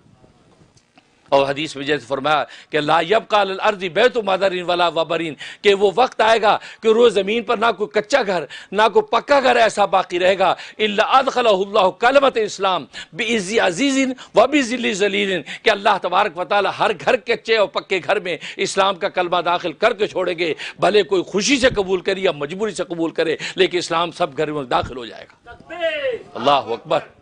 اور حدیث میں جیسے فرمایا کہ لا یبقى علی الارض بیت مدر ولا وبر، کہ وہ وقت آئے گا کہ روز زمین پر نہ کوئی کچا گھر نہ کوئی پکا گھر ایسا باقی رہے گا، الا ادخلہ اللہ کلمۃ اسلام بعز عزیز وبذل ذلیل، کہ اللہ تبارک و تعالی ہر گھر کچے اور پکے گھر میں اسلام کا کلمہ داخل کر کے چھوڑیں گے، بھلے کوئی خوشی سے قبول کرے یا مجبوری سے قبول کرے، لیکن اسلام سب گھر میں داخل ہو جائے گا۔ اللہ اکبر۔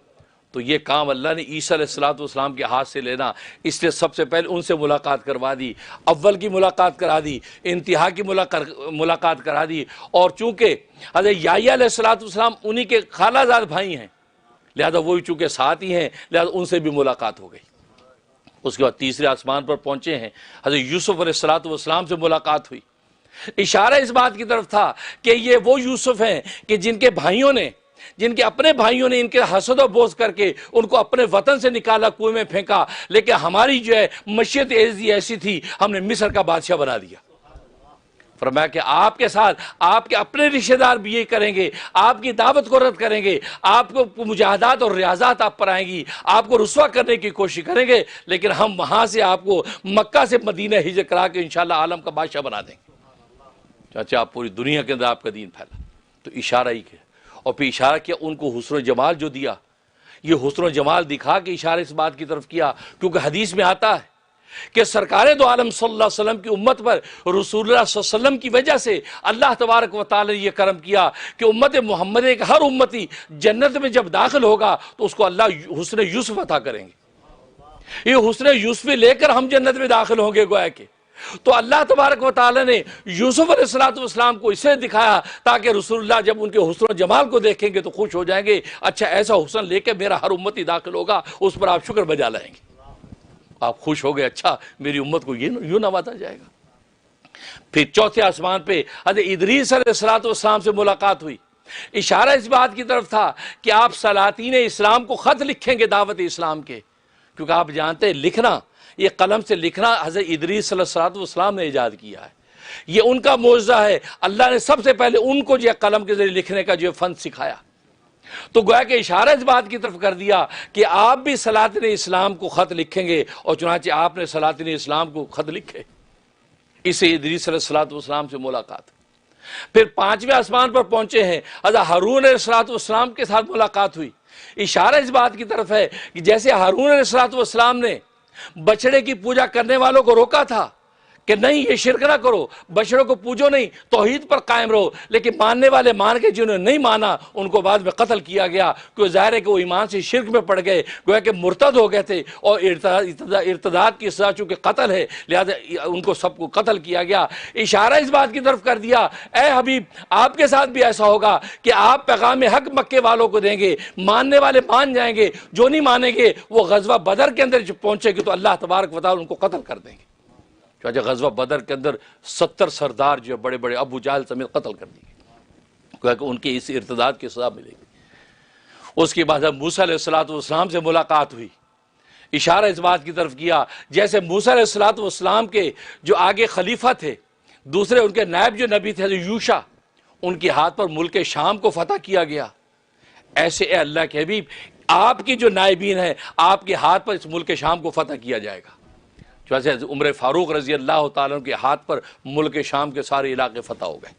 تو یہ کام اللہ نے عیسیٰ علیہ الصلوۃ والسلام کے ہاتھ سے لینا، اس لیے سب سے پہلے ان سے ملاقات کروا دی، اول کی ملاقات کرا دی، انتہا کی ملاقات کرا دی، اور چونکہ حضرت یحییٰ علیہ الصلوۃ والسلام انہی کے خالہ زاد بھائی ہیں، لہذا وہی چونکہ ساتھ ہی ہیں، لہذا ان سے بھی ملاقات ہو گئی۔ اس کے بعد تیسرے آسمان پر پہنچے ہیں، حضرت یوسف علیہ الصلوۃ والسلام سے ملاقات ہوئی۔ اشارہ اس بات کی طرف تھا کہ یہ وہ یوسف ہیں کہ جن کے اپنے بھائیوں نے ان کے حسد و بغض کر کے ان کو اپنے وطن سے نکالا، کنویں میں پھینکا، لیکن ہماری جو ہے مشیت ایسی تھی، ہم نے مصر کا بادشاہ بنا دیا۔ فرمایا کہ آپ کے ساتھ آپ کے اپنے رشتہ دار بھی یہ کریں گے، آپ کی دعوت کو رد کریں گے، آپ کو مجاہدات اور ریاضات آپ پر آئیں گی، آپ کو رسوا کرنے کی کوشش کریں گے، لیکن ہم وہاں سے آپ کو مکہ سے مدینہ ہجرت کرا کے انشاءاللہ عالم کا بادشاہ بنا دیں گے۔ چاچا آپ پوری دنیا کے اندر آپ کا دین پھیلا۔ تو اشارہ ہی کیا، اور پھر اشارہ کیا ان کو حسن و جمال جو دیا، یہ حسن و جمال دکھا کے اشارہ اس بات کی طرف کیا، کیونکہ حدیث میں آتا ہے کہ سرکار دو عالم صلی اللہ علیہ وسلم کی امت پر رسول اللہ صلی اللہ علیہ وسلم کی وجہ سے اللہ تبارک و تعالی نے یہ کرم کیا کہ امت محمد کا ہر امتی جنت میں جب داخل ہوگا تو اس کو اللہ حسن یوسف عطا کریں گے۔ یہ حسن یوسفی لے کر ہم جنت میں داخل ہوں گے گویا کہ۔ تو اللہ تبارک و تعالی نے یوسف علیہ الصلوۃ والسلام کو اسے دکھایا تاکہ رسول اللہ جب ان کے حسن و جمال کو دیکھیں گے تو خوش ہو جائیں گے، اچھا ایسا حسن لے کے میرا ہر امتی داخل ہوگا، اس پر آپ شکر بجا لائیں گے، آپ خوش ہو گئے، اچھا میری امت کو یوں نوازا جائے گا۔ پھر چوتھے آسمان پہ حضرت ادریس علیہ الصلوۃ والسلام سے ملاقات ہوئی۔ اشارہ اس بات کی طرف تھا کہ آپ سلاطین اسلام کو خط لکھیں گے دعوت اسلام کے، کیونکہ آپ جانتے ہیں لکھنا، یہ قلم سے لکھنا حضرت ادریس علیہ الصلوۃ والسلام نے ایجاد کیا ہے، یہ ان کا معجزہ ہے، اللہ نے سب سے پہلے ان کو جو قلم کے ذریعے لکھنے کا جو فن سکھایا۔ تو گویا کہ اشارہ اس بات کی طرف کر دیا کہ آپ بھی سلاطین اسلام کو خط لکھیں گے، اور چنانچہ آپ نے سلاطین اسلام کو خط لکھے، اسے ادریس علیہ الصلوۃ والسلام سے ملاقات۔ پھر پانچویں آسمان پر پہنچے ہیں، حضرت ہارون علیہ الصلوۃ والسلام کے ساتھ ملاقات ہوئی۔ اشارہ اس بات کی طرف ہے کہ جیسے ہارون علیہ الصلوۃ والسلام نے بچڑے کی پوجا کرنے والوں کو روکا تھا کہ نہیں یہ شرک نہ کرو، بچڑوں کو پوجو نہیں، توحید پر قائم رہو، لیکن ماننے والے مان کے جنہوں نے نہیں مانا ان کو بعد میں قتل کیا گیا، کیونکہ ظاہر ہے کہ وہ ایمان سے شرک میں پڑ گئے، گویا کہ مرتد ہو گئے تھے، اور ارتداد کی سزا چونکہ قتل ہے لہذا ان کو سب کو قتل کیا گیا۔ اشارہ اس بات کی طرف کر دیا اے حبیب آپ کے ساتھ بھی ایسا ہوگا کہ آپ پیغام حق مکے والوں کو دیں گے، ماننے والے مان جائیں گے، جو نہیں مانیں گے وہ غزوہ بدر کے اندر جو پہنچے گے تو اللہ تبارک و تعالی ان کو قتل کر دیں گے۔ غزوہ بدر کے اندر 70 سردار جو بڑے بڑے ابو جہل سمیت قتل کر دیے، کہ ان کی اس ارتداد کی سزا ملے گی۔ اس کے بعد موسیٰ علیہ الصلوۃ والسلام سے ملاقات ہوئی۔ اشارہ اس بات کی طرف کیا جیسے موسیٰ علیہ الصلوۃ والسلام کے جو آگے خلیفہ تھے، دوسرے ان کے نائب جو نبی تھے یوشع، ان کے ہاتھ پر ملک شام کو فتح کیا گیا، ایسے اے اللہ کے حبیب آپ کی جو نائبین ہیں آپ کے ہاتھ پر اس ملک شام کو فتح کیا جائے گا۔ جیسے عمر فاروق رضی اللہ تعالیٰ کے ہاتھ پر ملک شام کے سارے علاقے فتح ہو گئے۔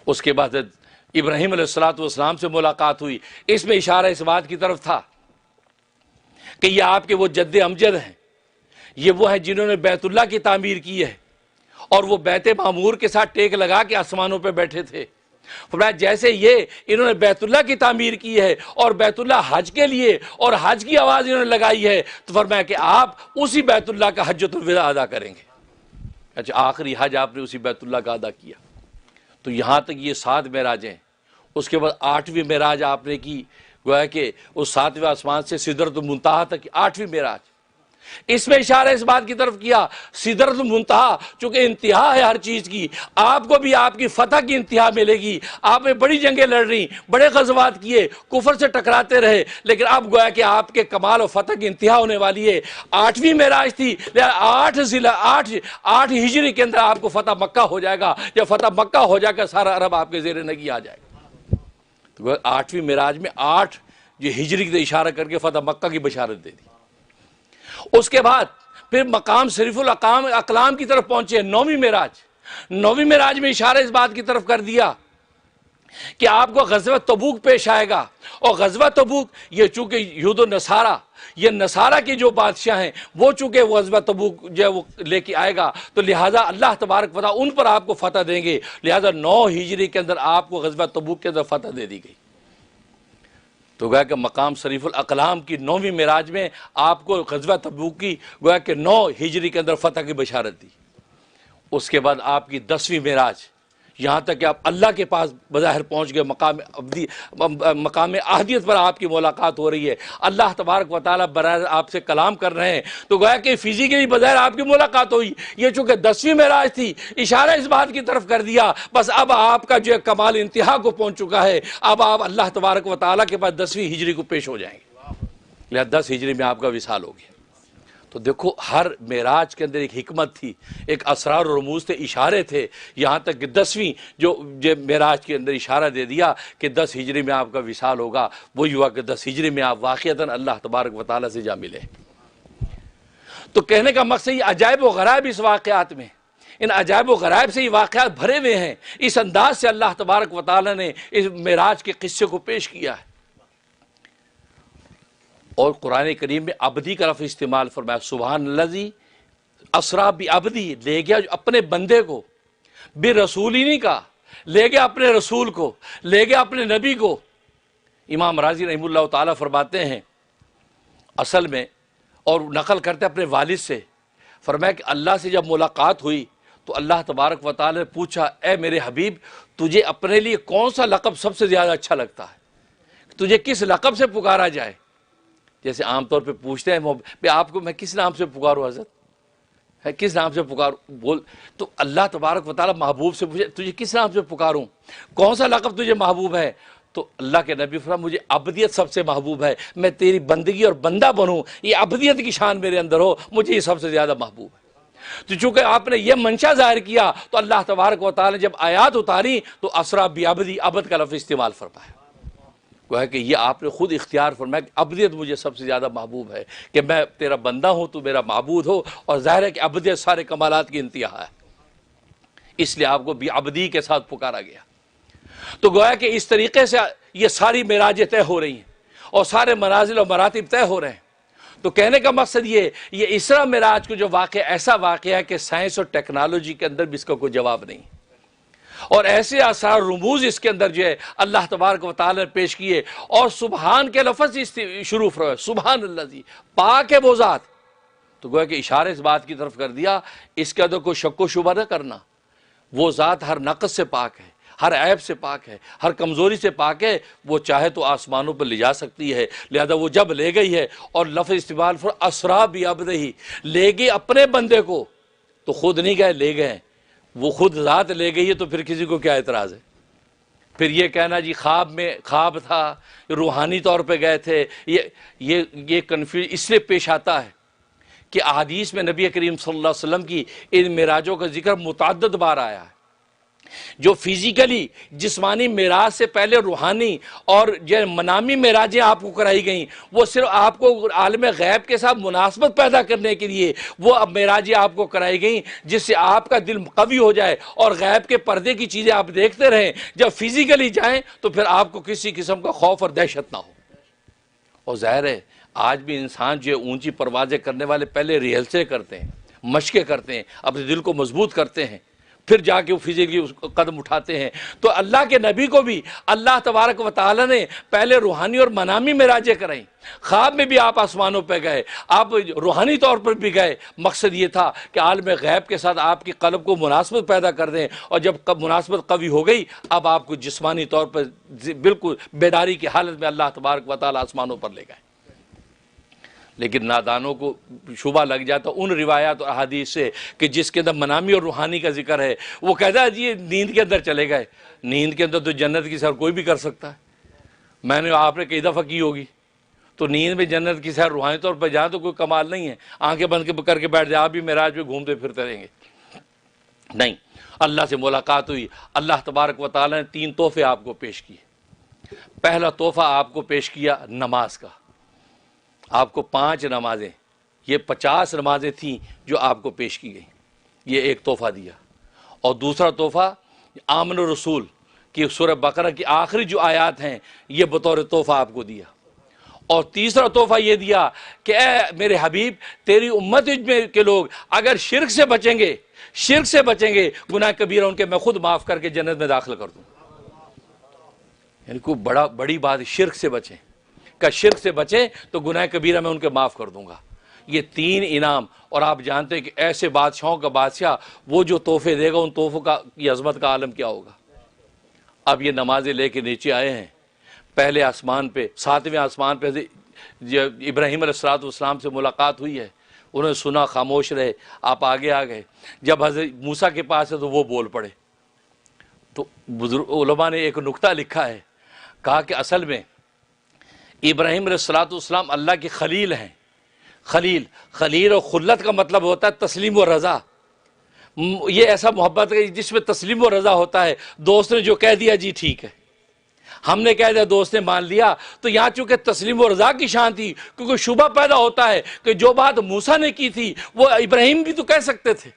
اس کے بعد ابراہیم علیہ الصلوۃ والسلام سے ملاقات ہوئی۔ اس میں اشارہ اس بات کی طرف تھا کہ یہ آپ کے وہ جد امجد ہیں یہ وہ ہیں جنہوں نے بیت اللہ کی تعمیر کی ہے اور وہ بیت معمور کے ساتھ ٹیک لگا کے آسمانوں پہ بیٹھے تھے۔ فرمایا جیسے یہ انہوں نے بیت اللہ کی تعمیر کی ہے اور بیت اللہ حج کے لیے اور حج کی آواز انہوں نے لگائی ہے، تو فرمایا کہ آپ اسی بیت اللہ کا حجۃ الوداع ادا کریں گے۔ اچھا، آخری حج آپ نے اسی بیت اللہ کا ادا کیا۔ تو یہاں تک یہ 7 معراجیں، اس کے بعد 8ویں معراج آپ نے کی، گویا کہ اس 7ویں آسمان سے سدرۃ المنتہا تک 8ویں معراج۔ اس میں اشارہ اس بات کی طرف کیا، سدرۃ المنتہا چونکہ انتہا ہے ہر چیز کی، آپ کو بھی آپ کی فتح کی انتہا ملے گی۔ آپ نے بڑی جنگیں لڑ رہی، بڑے غزوات کیے، کفر سے ٹکراتے رہے، لیکن اب گویا کہ آپ کے کمال و فتح کی انتہا ہونے والی ہے۔ 8ویں معراج تھی، 8 ہجری کے اندر آپ کو فتح مکہ ہو جائے گا۔ جب فتح مکہ ہو جائے گا سارا عرب آپ کے زیر نگی آ جائے گا۔ تو 8ویں معراج میں 8 جو ہجری کی اشارہ کر کے فتح مکہ کی بشارت دے دی۔ اس کے بعد پھر مقام شریف الاقلام کی طرف پہنچے، 9ویں معراج۔ 9ویں معراج میں اشارہ اس بات کی طرف کر دیا کہ آپ کو غزوہ تبوک پیش آئے گا، اور غزوہ تبوک یہ چونکہ یہود و نصارہ، یہ نصارہ کے جو بادشاہ ہیں وہ چونکہ غزوہ تبوک جو وہ لے کے آئے گا، تو لہٰذا اللہ تبارک و تعالیٰ ان پر آپ کو فتح دیں گے، لہٰذا 9 ہجری کے اندر آپ کو غزوہ تبوک کے اندر فتح دے دی گئی۔ تو گویا کہ مقام شریف الاقلام کی 9ویں معراج میں آپ کو غزوہ تبوک کی گویا کہ 9 ہجری کے اندر فتح کی بشارت دی۔ اس کے بعد آپ کی 10ویں معراج، یہاں تک کہ آپ اللہ کے پاس بظاہر پہنچ گئے، مقام احدیت پر آپ کی ملاقات ہو رہی ہے، اللہ تبارک و تعالیٰ براہ آپ سے کلام کر رہے ہیں، تو گویا کہ فزیکلی بظاہر آپ کی ملاقات ہوئی۔ یہ چونکہ 10ویں معراج تھی، اشارہ اس بات کی طرف کر دیا بس اب آپ کا جو ہے کمال انتہا کو پہنچ چکا ہے، اب آپ اللہ تبارک و تعالیٰ کے پاس 10ویں ہجری کو پیش ہو جائیں گے، لہذا 10 ہجری میں آپ کا وصال ہو گیا۔ تو دیکھو ہر معراج کے اندر ایک حکمت تھی، ایک اسرار و رموز تھے، اشارے تھے، یہاں تک کہ 10ویں جو معراج کے اندر اشارہ دے دیا کہ 10 ہجری میں آپ کا وصال ہوگا، وہی ہوا کہ 10 ہجری میں آپ واقعتاً اللہ تبارک و تعالیٰ سے جا ملے۔ تو کہنے کا مقصد یہ عجائب و غرائب اس واقعات میں، ان عجائب و غرائب سے یہ واقعات بھرے ہوئے ہیں، اس انداز سے اللہ تبارک و تعالیٰ نے اس معراج کے قصے کو پیش کیا ہے۔ اور قرآن کریم میں عبدی کا لفظ استعمال فرمایا، سبحان الذی اسریٰ بعبدی، لے گیا اپنے بندے کو، برسول ہی نہیں کہا، لے گیا اپنے رسول کو، لے گیا اپنے نبی کو۔ امام راضی رحمہ اللہ تعالیٰ فرماتے ہیں اصل میں، اور نقل کرتے اپنے والد سے، فرمایا کہ اللہ سے جب ملاقات ہوئی تو اللہ تبارک و تعالیٰ نے پوچھا، اے میرے حبیب تجھے اپنے لیے کون سا لقب سب سے زیادہ اچھا لگتا ہے، تجھے کس لقب سے پکارا جائے؟ جیسے عام طور پہ پوچھتے ہیں آپ کو میں کس نام سے پکاروں حضرت، کس نام سے پکاروں بول، تو اللہ تبارک و تعالیٰ محبوب سے پوچھے تجھے کس نام سے پکاروں، کون سا لقب تجھے محبوب ہے؟ تو اللہ کے نبی فرمایا مجھے عبدیت سب سے محبوب ہے، میں تیری بندگی اور بندہ بنوں، یہ عبدیت کی شان میرے اندر ہو، مجھے یہ سب سے زیادہ محبوب ہے۔ تو چونکہ آپ نے یہ منشا ظاہر کیا تو اللہ تبارک و تعالیٰ نے جب آیات اتاری تو اسریٰ بعبدی، عبد کا لفظ استعمال فرمایا، وہ ہے کہ یہ آپ نے خود اختیار فرمایا کہ عبدیت مجھے سب سے زیادہ محبوب ہے، کہ میں تیرا بندہ ہوں تو میرا معبود ہو، اور ظاہر ہے کہ عبدیت سارے کمالات کی انتہا ہے، اس لیے آپ کو بعبدی کے ساتھ پکارا گیا۔ تو گویا کہ اس طریقے سے یہ ساری معراجیں طے ہو رہی ہیں اور سارے منازل و مراتب طے ہو رہے ہیں۔ تو کہنے کا مقصد یہ اسراء معراج کو جو واقعہ ایسا واقعہ ہے کہ سائنس اور ٹیکنالوجی کے اندر بھی اس کا کوئی جواب نہیں، اور ایسے اسرار رموز اس کے اندر جو ہے اللہ تبارک و تعالیٰ نے پیش کیے، اور سبحان کے لفظ شروع فرمائے، سبحان الذی، پاک ہے وہ ذات۔ تو گویا کہ اشارہ اس بات کی طرف کر دیا اس کے اندر کوئی شک و شبہ نہ کرنا، وہ ذات ہر نقص سے پاک ہے، ہر عیب سے پاک ہے، ہر کمزوری سے پاک ہے، وہ چاہے تو آسمانوں پر لے جا سکتی ہے، لہذا وہ جب لے گئی ہے، اور لفظ استعمال فرمایا اسریٰ بعبدہ، لے گئی اپنے بندے کو، تو خود نہیں گئے، لے گئے، وہ خود ذات لے گئی ہے، تو پھر کسی کو کیا اعتراض ہے؟ پھر یہ کہنا جی خواب تھا، روحانی طور پہ گئے تھے، یہ کنفیوژن اس لیے پیش آتا ہے کہ احادیث میں نبی کریم صلی اللہ علیہ وسلم کی ان معراجوں کا ذکر متعدد بار آیا ہے۔ جو فزیکلی جسمانی معراج سے پہلے روحانی اور جو منامی معراجیں آپ کو کرائی گئیں، وہ صرف آپ کو عالم غیب کے ساتھ مناسبت پیدا کرنے کے لیے وہ معراجیں آپ کو کرائی گئیں، جس سے آپ کا دل قوی ہو جائے اور غیب کے پردے کی چیزیں آپ دیکھتے رہیں، جب فزیکلی جائیں تو پھر آپ کو کسی قسم کا خوف اور دہشت نہ ہو۔ اور ظاہر ہے آج بھی انسان جو ہے اونچی پروازیں کرنے والے پہلے ریہرسل کرتے ہیں، مشقیں کرتے ہیں، اپنے دل کو مضبوط کرتے ہیں، پھر جا کے وہ فزیکلی قدم اٹھاتے ہیں۔ تو اللہ کے نبی کو بھی اللہ تبارک و تعالی نے پہلے روحانی اور منامی معراجیں کرائیں، خواب میں بھی آپ آسمانوں پہ گئے، آپ روحانی طور پر بھی گئے۔ مقصد یہ تھا کہ عالم غیب کے ساتھ آپ کی قلب کو مناسبت پیدا کر دیں، اور جب مناسبت قوی ہو گئی اب آپ کو جسمانی طور پر بالکل بیداری کی حالت میں اللہ تبارک و تعالی آسمانوں پر لے گئے۔ لیکن نادانوں کو شبہ لگ جاتا ان روایات اور احادیث سے کہ جس کے اندر منامی اور روحانی کا ذکر ہے، وہ کہتا ہے جی یہ نیند کے اندر چلے گئے۔ نیند کے اندر تو جنت کی سیر کوئی بھی کر سکتا ہے، میں نے آپ نے کئی دفعہ کی ہوگی۔ تو نیند میں جنت کی سیر روحانی طور پر جائیں تو کوئی کمال نہیں ہے، آنکھیں بند کر کے بیٹھ جائے آپ بھی معراج پہ گھومتے پھرتے رہیں گے، نہیں۔ اللہ سے ملاقات ہوئی، اللہ تبارک و تعالیٰ نے 3 تحفے آپ کو پیش کیے۔ پہلا تحفہ آپ کو پیش کیا نماز کا، آپ کو 5 نمازیں، یہ 50 نمازیں تھیں جو آپ کو پیش کی گئیں، یہ ایک تحفہ دیا۔ اور دوسرا تحفہ آمن الرسول کی سورہ بقرہ کی آخری جو آیات ہیں یہ بطور تحفہ آپ کو دیا۔ اور تیسرا تحفہ یہ دیا کہ اے میرے حبیب تیری امت میں کے لوگ اگر شرک سے بچیں گے گناہ کبیرہ ان کے میں خود معاف کر کے جنت میں داخل کر دوں۔ یعنی کوئی بڑی بات، شرک سے بچیں، کہ شرک سے بچیں تو گناہ کبیرہ میں ان کے معاف کر دوں گا۔ یہ 3 انعام، اور آپ جانتے ہیں کہ ایسے بادشاہوں کا بادشاہ وہ جو تحفے دے گا ان تحفوں کی عظمت کا عالم کیا ہوگا۔ اب یہ نمازیں لے کے نیچے آئے ہیں، پہلے آسمان پہ 7ویں آسمان پہ ابراہیم علیہ السلام سے ملاقات ہوئی ہے، انہوں نے سنا، خاموش رہے، آپ آگے آ گئے۔ جب حضرت موسیٰ کے پاس ہے تو وہ بول پڑے۔ تو بزرگ علماء نے ایک نکتہ لکھا ہے، کہا کہ اصل میں ابراہیم علیہ السلام اللہ کے خلیل ہیں۔ خلیل اور خلت کا مطلب ہوتا ہے تسلیم و رضا۔ یہ ایسا محبت ہے جس میں تسلیم و رضا ہوتا ہے۔ دوست نے جو کہہ دیا جی ٹھیک ہے، ہم نے کہہ دیا، دوست نے مان لیا۔ تو یہاں چونکہ تسلیم و رضا کی شان تھی، کیونکہ شبہ پیدا ہوتا ہے کہ جو بات موسیٰ نے کی تھی وہ ابراہیم بھی تو کہہ سکتے تھے،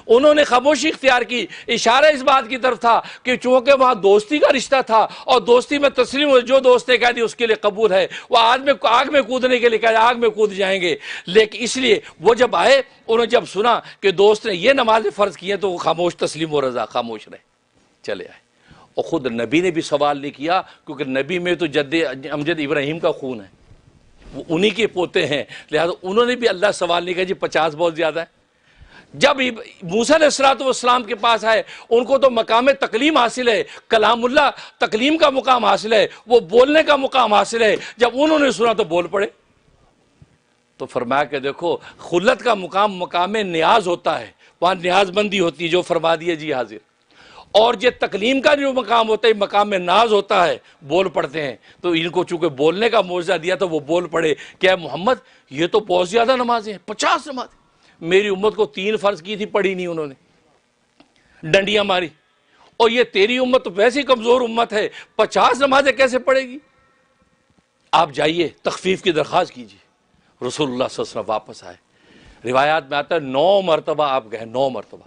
انہوں نے خاموشی اختیار کی۔ اشارہ اس بات کی طرف تھا کہ چونکہ وہاں دوستی کا رشتہ تھا اور دوستی میں تسلیم، جو دوست نے کہہ دی اس کے لیے قبول ہے، وہ آگ میں کودنے کے لیے کہہ دیا، آگ میں کود جائیں گے۔ لیکن اس لیے وہ جب آئے، انہوں نے جب سنا کہ دوست نے یہ نمازیں فرض کی ہیں تو وہ خاموش، تسلیم و رضا، خاموش رہے، چلے آئے۔ اور خود نبی نے بھی سوال نہیں کیا، کیونکہ نبی میں تو جد امجد ابراہیم کا خون ہے، وہ انہی کے پوتے ہیں، لہذا انہوں نے بھی اللہ سوال نہیں کیا جی 50 بہت زیادہ ہے۔ جب موسیٰ علیہ السلام کے پاس آئے، ان کو تو مقام تکلیم حاصل ہے، کلام اللہ تکلیم کا مقام حاصل ہے، وہ بولنے کا مقام حاصل ہے۔ جب انہوں نے سنا تو بول پڑے۔ تو فرمایا کہ دیکھو خلت کا مقام نیاز ہوتا ہے، وہاں نیاز بندی ہوتی ہے، جو فرما دیے جی حاضر۔ اور یہ تکلیم کا جو مقام ہوتا ہے مقام میں ناز ہوتا ہے، بول پڑتے ہیں۔ تو ان کو چونکہ بولنے کا معجزہ دیا تو وہ بول پڑے کہ اے محمد یہ تو بہت زیادہ نمازیں ہیں، 50 نمازیں، میری امت کو 3 فرض کی تھی، پڑھی نہیں انہوں نے، ڈنڈیاں ماری۔ اور یہ تیری امت تو ویسی کمزور امت ہے، 50 نمازیں کیسے پڑھے گی؟ آپ جائیے تخفیف کی درخواست کیجیے۔ رسول اللہ صلی اللہ علیہ وسلم واپس آئے، روایات میں آتا ہے 9 مرتبہ آپ گئے، 9 مرتبہ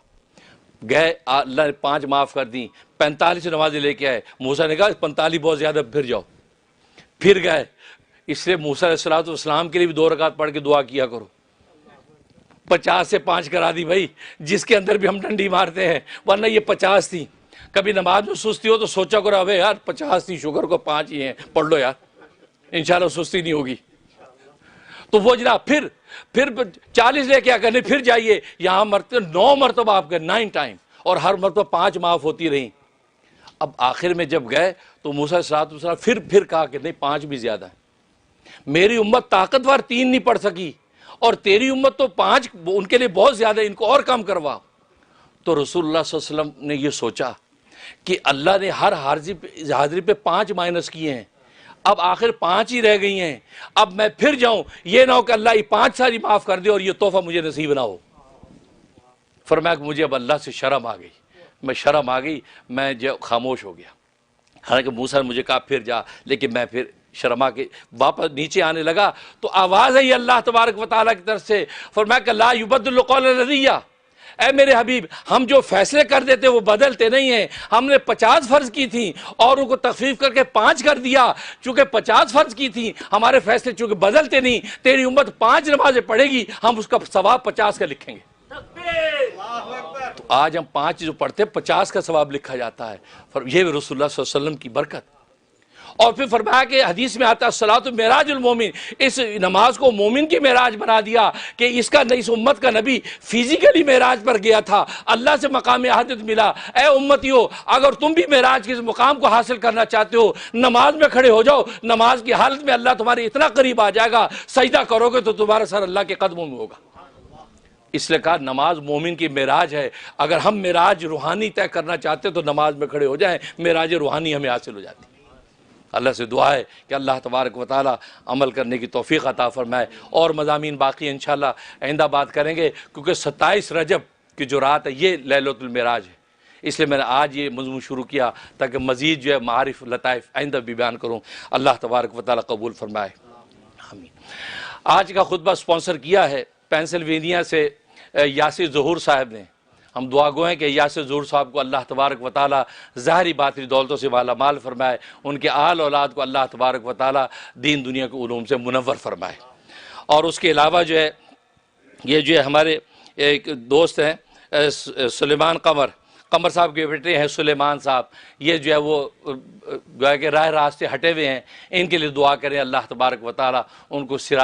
گئے، اللہ نے 5 معاف کر دیں، 45 نمازیں لے کے آئے۔ موسیٰ نے کہا 45 بہت زیادہ، پھر جاؤ، پھر گئے۔ اس لیے موسیٰ علیہ السلام کے لیے بھی 2 رکعت پڑھ کے دعا کیا کرو۔ 50 سے 5 کرا دی بھائی، جس کے اندر بھی ہم ڈنڈی مارتے ہیں، ورنہ یہ 50 تھی۔ کبھی نماز میں سستی ہو تو سوچا کرو ابے یار 50 تھی، شکر کو 5 ہی ہیں، پڑھ لو یار، انشاءاللہ سستی نہیں ہوگی۔ تو وہ جناب پھر 40 لے کے آ کرنے، پھر جائیے، یہاں 9 مرتبہ آپ گئے، 9 ٹائم، اور ہر مرتبہ 5 معاف ہوتی رہیں۔ اب آخر میں جب گئے تو موسیٰ علیہ السلام پھر کہا کہ نہیں 5 بھی زیادہ ہے، میری امت طاقتور 3 نہیں پڑھ سکی، اور تیری امت تو 5 ان کے لیے بہت زیادہ ہے، ان کو اور کم کروا۔ تو رسول اللہ صلی اللہ علیہ وسلم نے یہ سوچا کہ اللہ نے ہر حاضری پہ 5 مائنس کیے ہیں، اب آخر 5 ہی رہ گئی ہیں، اب میں پھر جاؤں، یہ نہ ہو کہ اللہ یہ 5 ساری معاف کر دے اور یہ تحفہ مجھے نصیب نہ ہو۔ فرمایا کہ مجھے اب اللہ سے شرم آ گئی، میں خاموش ہو گیا۔ حالانکہ موسیٰ نے مجھے کہا پھر جا، لیکن میں پھر شرما کے واپس نیچے آنے لگا تو آواز ہے اللہ تبارک و تعالیٰ کی طرف سے، فرمایا کہ لا یبدل القول لدی، اے میرے حبیب ہم جو فیصلے کر دیتے وہ بدلتے نہیں ہیں، ہم نے 50 فرض کی تھیں اور ان کو تخفیف کر کے 5 کر دیا، چونکہ 50 فرض کی تھیں ہمارے فیصلے چونکہ بدلتے نہیں، تیری امت 5 نمازیں پڑھے گی ہم اس کا ثواب 50 کا لکھیں گے۔ تو آج ہم 5 جو پڑھتے 50 کا ثواب لکھا جاتا ہے، یہ رسول اللہ صلی اللہ علیہ وسلم کی برکت۔ اور پھر فرمایا کہ حدیث میں آتا ہے الصلاۃ معراج المومن، اس نماز کو مومن کی معراج بنا دیا کہ اس امت کا نبی فزیکلی معراج پر گیا تھا، اللہ سے مقام احاطت ملا۔ اے امتیو اگر تم بھی معراج کے اس مقام کو حاصل کرنا چاہتے ہو نماز میں کھڑے ہو جاؤ، نماز کی حالت میں اللہ تمہارے اتنا قریب آ جائے گا سجدہ کرو گے تو تمہارا سر اللہ کے قدموں میں ہوگا۔ اس لیے کہا نماز مومن کی معراج ہے، اگر ہم معراج روحانی طے کرنا چاہتے تو نماز میں کھڑے ہو جائیں، معراج روحانی ہمیں حاصل ہو جاتی ہے۔ اللہ سے دعا ہے کہ اللہ تبارک و تعالی عمل کرنے کی توفیق عطا فرمائے، اور مضامین باقی انشاءاللہ آئندہ بات کریں گے، کیونکہ 27 رجب کی جو رات ہے یہ لیلۃ المعراج ہے، اس لیے میں نے آج یہ موضوع شروع کیا تاکہ مزید جو ہے معارف لطائف آئندہ بھی بیان کروں۔ اللہ تبارک و تعالی قبول فرمائے، آمین۔ آج کا خطبہ سپانسر کیا ہے پینسلوینیا سے یاسر ظہور صاحب نے۔ ہم دعا گو ہیں کہ یاسر ظہور صاحب کو اللہ تبارک و تعالی ظاہری باطنی دولتوں سے والا مال فرمائے، ان کے آل اولاد کو اللہ تبارک و تعالی دین دنیا کے علوم سے منور فرمائے۔ اور اس کے علاوہ جو ہے یہ جو ہے ہمارے ایک دوست ہیں سلیمان قمر صاحب کے بیٹے ہیں سلیمان صاحب، یہ جو ہے وہ گویا کہ راہ راستے ہٹے ہوئے ہیں، ان کے لیے دعا کریں اللہ تبارک و تعالی ان کو صراط